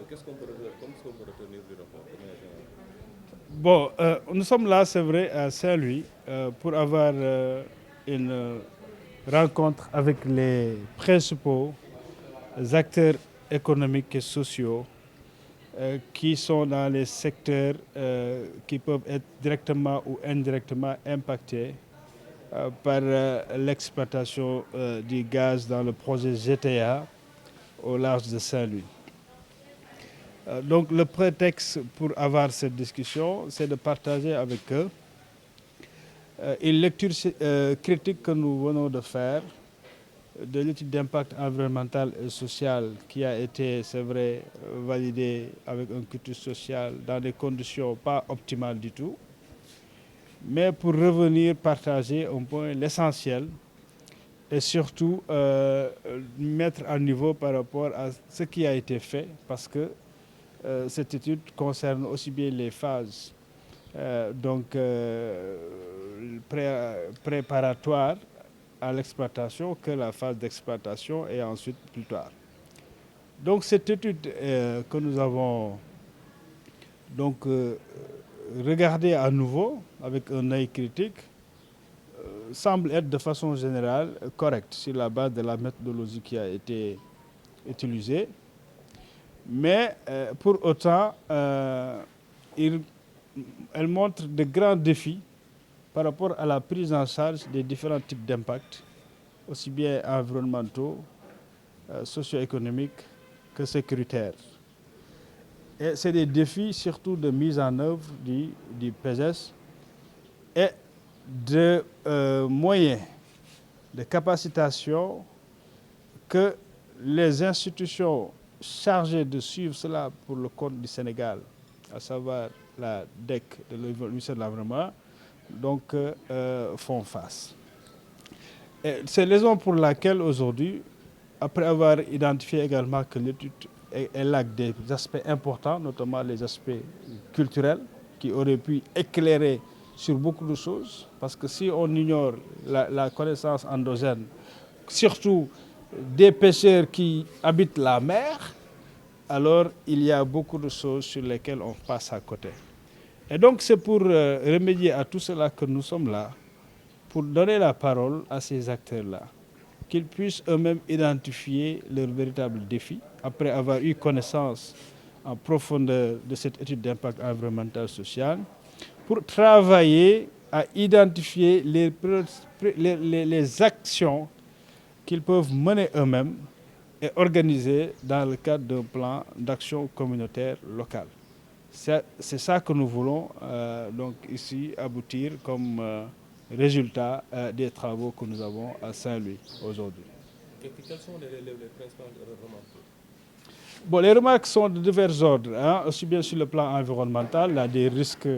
qu'est-ce qu'on peut retenir du rapport de manière générale? Bon, nous sommes là, c'est vrai, à Saint-Louis, pour avoir une rencontre avec les principaux acteurs économiques et sociaux qui sont dans les secteurs qui peuvent être directement ou indirectement impactés par l'exploitation du gaz dans le projet GTA au large de Saint-Louis. Donc le prétexte pour avoir cette discussion, c'est de partager avec eux une lecture critique que nous venons de faire de l'étude d'impact environnemental et social qui a été, c'est vrai, validée avec un cutus social dans des conditions pas optimales du tout. Mais pour revenir partager un point l'essentiel et surtout mettre à niveau par rapport à ce qui a été fait parce que cette étude concerne aussi bien les phases préparatoires à l'exploitation que la phase d'exploitation et ensuite plus tard. Donc cette étude que nous avons donc regardée à nouveau avec un œil critique semble être de façon générale correcte sur la base de la méthodologie qui a été utilisée. Mais pour autant, elle montre de grands défis par rapport à la prise en charge des différents types d'impacts, aussi bien environnementaux, socio-économiques que sécuritaires. Et c'est des défis surtout de mise en œuvre du PESES et de moyens de capacitation que les institutions chargées de suivre cela pour le compte du Sénégal, à savoir la DEC, le ministère de l'Environnement, donc font face. Et c'est la raison pour laquelle aujourd'hui, après avoir identifié également que l'étude élague des aspects importants, notamment les aspects culturels, qui auraient pu éclairer sur beaucoup de choses, parce que si on ignore la connaissance endogène, surtout des pêcheurs qui habitent la mer, alors il y a beaucoup de choses sur lesquelles on passe à côté. Et donc c'est pour remédier à tout cela que nous sommes là, pour donner la parole à ces acteurs-là, qu'ils puissent eux-mêmes identifier leurs véritables défis, après avoir eu connaissance en profondeur de cette étude d'impact environnemental social, pour travailler à identifier les actions qu'ils peuvent mener eux-mêmes et organiser dans le cadre d'un plan d'action communautaire local. C'est ça que nous voulons donc ici aboutir comme résultat des travaux que nous avons à Saint-Louis aujourd'hui. Quelles sont les principales remarques? Bon, les remarques sont de divers ordres, aussi bien sur le plan environnemental, il y a des risques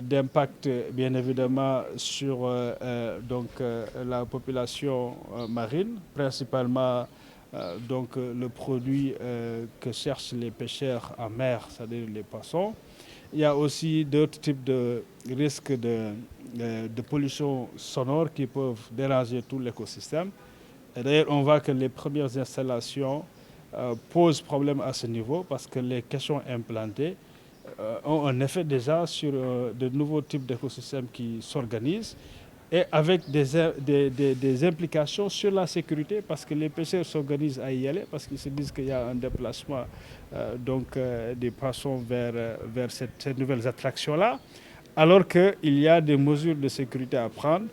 d'impact bien évidemment sur la population marine, principalement le produit que cherchent les pêcheurs en mer, c'est-à-dire les poissons. Il y a aussi d'autres types de risques de pollution sonore qui peuvent déranger tout l'écosystème. Et d'ailleurs, on voit que les premières installations posent problème à ce niveau parce que les caissons implantés ont un effet déjà sur de nouveaux types d'écosystèmes qui s'organisent et avec des implications sur la sécurité parce que les pêcheurs s'organisent à y aller parce qu'ils se disent qu'il y a un déplacement des poissons vers ces nouvelles attractions-là, alors qu'il y a des mesures de sécurité à prendre.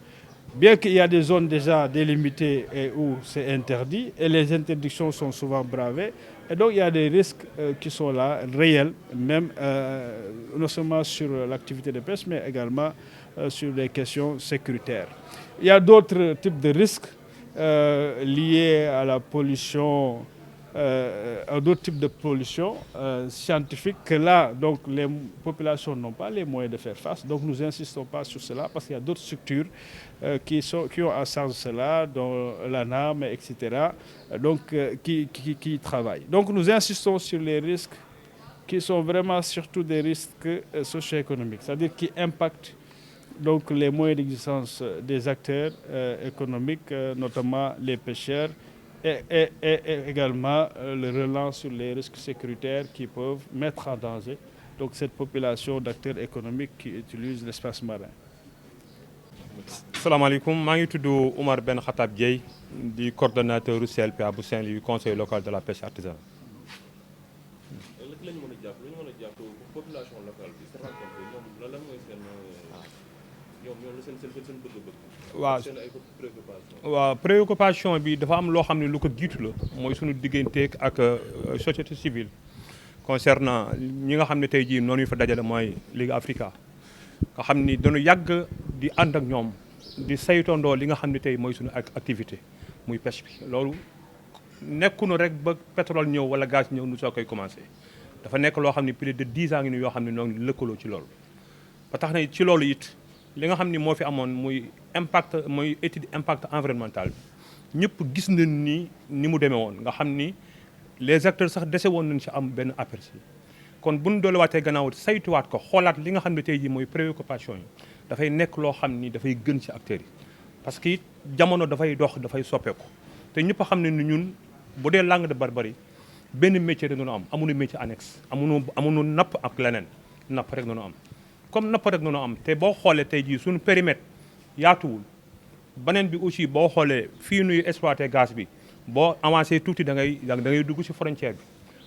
Bien qu'il y a des zones déjà délimitées et où c'est interdit, et les interdictions sont souvent bravées, et donc il y a des risques qui sont là, réels, même non seulement sur l'activité de pêche, mais également sur les questions sécuritaires. Il y a d'autres types de risques liés à la pollution, à d'autres types de pollution scientifique que là, donc, les populations n'ont pas les moyens de faire face. Donc nous n'insistons pas sur cela parce qu'il y a d'autres structures qui ont en charge cela, dont l'ANAM, etc., qui travaillent. Donc nous insistons sur les risques qui sont vraiment surtout des risques socio-économiques, c'est-à-dire qui impactent donc les moyens d'existence des acteurs économiques, notamment les pêcheurs et également le relance sur les risques sécuritaires qui peuvent mettre en danger donc cette population d'acteurs économiques qui utilisent l'espace marin. salaamaaleykum maa ngi tudd Oumar Ben Khattab Dieye di coordonnateur CLPA bu Saint-Louis conseil local de la pêche artisanale. léegi la ñu mën a jàpp lu ñu mën a jàpp population locale bi sa rencontre ñoom lan mooy seen ñoom seen bëgg-bëgg. waaw seen ay préoccupation. waaw préoccupation bi dafa am loo xam ne lu ko jiitu la mooy suñu digganteeg ak société civile concernant ñi nga xam ne tey jii noonu ñu fa dajale mooy Ligue Africa nga xam ni dañu yàgg di ànd ak ñoom di saytondoo li nga xam ne tey mooy suñu activité muy pêche bi loolu nekkunu rek ba pétrole ñëw wala gaz ñëw nu soo koy commencé dafa nekk loo xam ne plus de 10 ans ngi ni yoo xam ne noonu lëkkaloo ci loolu ba tax na ci loolu it li nga xam ni moo fi amoon muy impact mooy étude impact environnemental bi ñëpp gis nañ ni mu demee woon nga xam ni les acteurs sax dese woon nañ ci am benn aperçu kon bu ñu doolewaatee gannaaw saytuwaat ko xoolaat li nga xam ne tey jii mooy préoccupation yi dafay nekk loo xam ni dafay gën ci acteurs yi parce que it jamono dafay dox dafay soppeeku te ñëpp a xam ne ni ñun bu dee langue de barbarie benn métier rek noonu am amuñu métier annexe amuñu napp ak leneen napp rek noonu am comme napp rek noonu am te boo xoolee tey jii suñu périmètre yaatuwul beneen bi aussi boo xoolee fii nuy exploité gaz bi boo avancé tuuti da ngay dugg ci frontière bi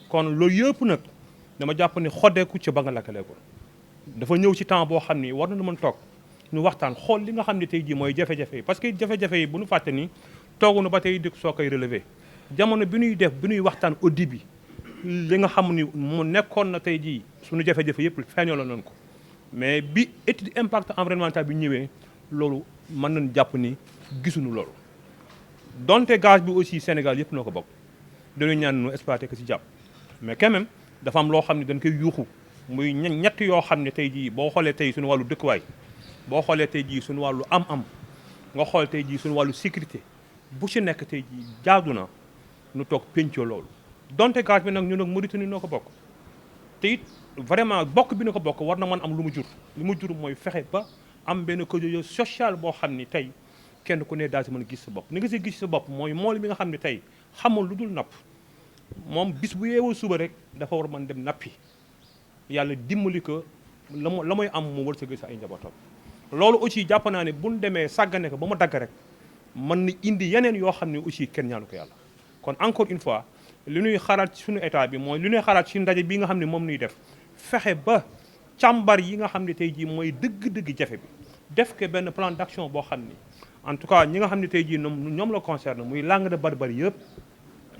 kon loolu yëpp nag dama jàpp ni xoddeeku ci ba nga lakkalee ko dafa ñëw ci temps boo xam ni war nañu mën toog ñu waxtaan xool li nga xam ne tey jii mooy jafe-jafe yi parce que jafe-jafe yi bu ñu fàtte ni tooguñu ba tey dëkk soo koy relever jamono bi ñuy waxtaan au début li nga xam ni mu nekkoon na tey jii suñu jafe-jafe yëpp feeñoo nañ ko mais bi étude impact environnemental bi ñëwee loolu mën nañ jàpp ni gisuñu loolu donte gaz bi aussi Sénégal yëpp noo ko bokk dañuy ñaan nu exploité ko ci jàpp mais quand même dafa am loo xam ne dañ koy yuuxu muy ñett yoo xam ne tey jii boo xoolee tey suñu wàllu dëkkuwaay boo xoolee tey jii suñu wàllu am-am nga xool tey jii suñu wàllu sécurité bu ci nekk tey jii jaadu na nu toog pencoo loolu donte gaz bi nag ñun ak Mauritanie noo ko bokk te it vraiment bokk bi na ko bokk war na mën am lu mu jur mooy fexe ba am benn cohésion sociale boo xam ni tey kenn ku ne daal si mën a gis sa bopp ni nga si gis sa bopp mooy mool mi nga xam ne tey xamul lu dul napp moom bis bu yeewoo suba rek dafa war mën dem nappi yàlla dimbali ko la mooy am mu war sa gis ay njabootam loolu aussi jàpp naa ne buñ demee sàggane ko ba mu dagg rek mën na indi yeneen yoo xam ne aussi kenn ñaanu ko yàlla kon encore une fois li ñuy xalaat ci suñu état bi mooy li ñuy xalaat ci ndaje bi nga xam ne moom nuy def fexe ba càmbar yi nga xam ne tey jii mooy dëgg-dëgg jafe bi def ko benn plan d'action boo xam ni en tout cas ñi nga xam ne tey jii ñoom la concerne muy langue de barbarie yëpp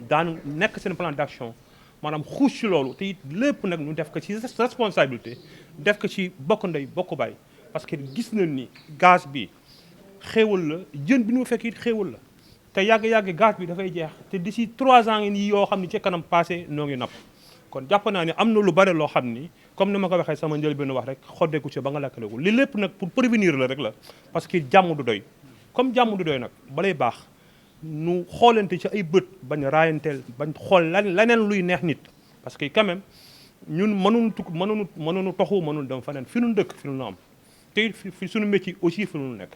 daan nekk seen plan d'action maanaam xuus ci loolu te it lépp nag ñu def ko ci responsabilité def ko ci bokk ndey bokk baay parce que gis nañ ni gaz bi xéewal la jën bi ñu fekk it xéewal la te yàgg-yàgg gaz bi dafay jeex te d'ici 3 ans yi yoo xam ne ci kanam passé noo ngi napp kon jàpp naa ne am na lu bare loo xam ni comme ni ma ko waxee sama njëlbéen wax rek xoddeeku ci ba nga lakkaleku li lépp nag pour prévenir la rek la parce que jàmm du doy comme jàmm du doy nag balay baax nu xoolante ci ay bët bañ raayanteel bañ xool leneen luy neex nit parce que quand même ñun mënuñu toxu mënuñu dem faneen fi nu dëkk fi nu am te fi suñu métier aussi fi nu nekk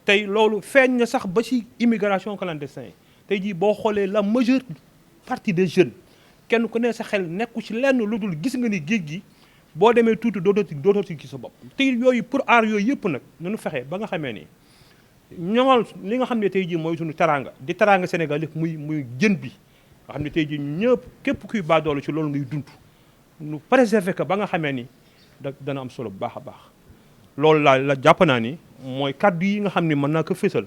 tey loolu feeñ na sax ba ci immigration clandestine yi tey jii boo xoolee la majeure partie des jeunes kenn ku ne sa xel nekku ci lenn lu dul gis nga ni géej gi boo demee tuuti dootoo ci gis sa bopp te yooyu pour aar yooyu yëpp nag nanu fexe ba nga xamee ni ñoŋal li nga xam ne tey jii mooy suñu teraanga di teraanga Sénégal yëpp muy jën bi nga xam ne tey jii ñëpp képp kuy baadoolu ci loolu ngay dund nu préserver ko ba nga xamee ni dana am solo bu baax a baax loolu la jàpp naa ni mooy kaddu yi nga xam ni mën naa ko fésal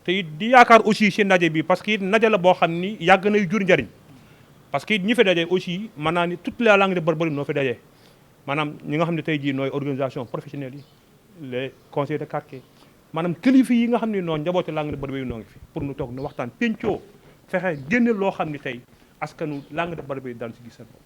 te it di yaakaar aussi ci ndaje bi parce que it ndaje la boo xam ni yàgg nay jur njariñ parce que it ñi fi daje aussi mën naa ni toute la langue de barbarie noo fi daje maanaam ñi nga xam ne tey jii nooy organisation professionnelle yi les conseils de quartier maanaam kilifa yi nga xam ne noonu njabootu langue de barbarie noo ngi fi pour nu toog nu waxtaan pencoo fexe génne loo xam ni tey askanu langue de barbarie daan si gis seen bopp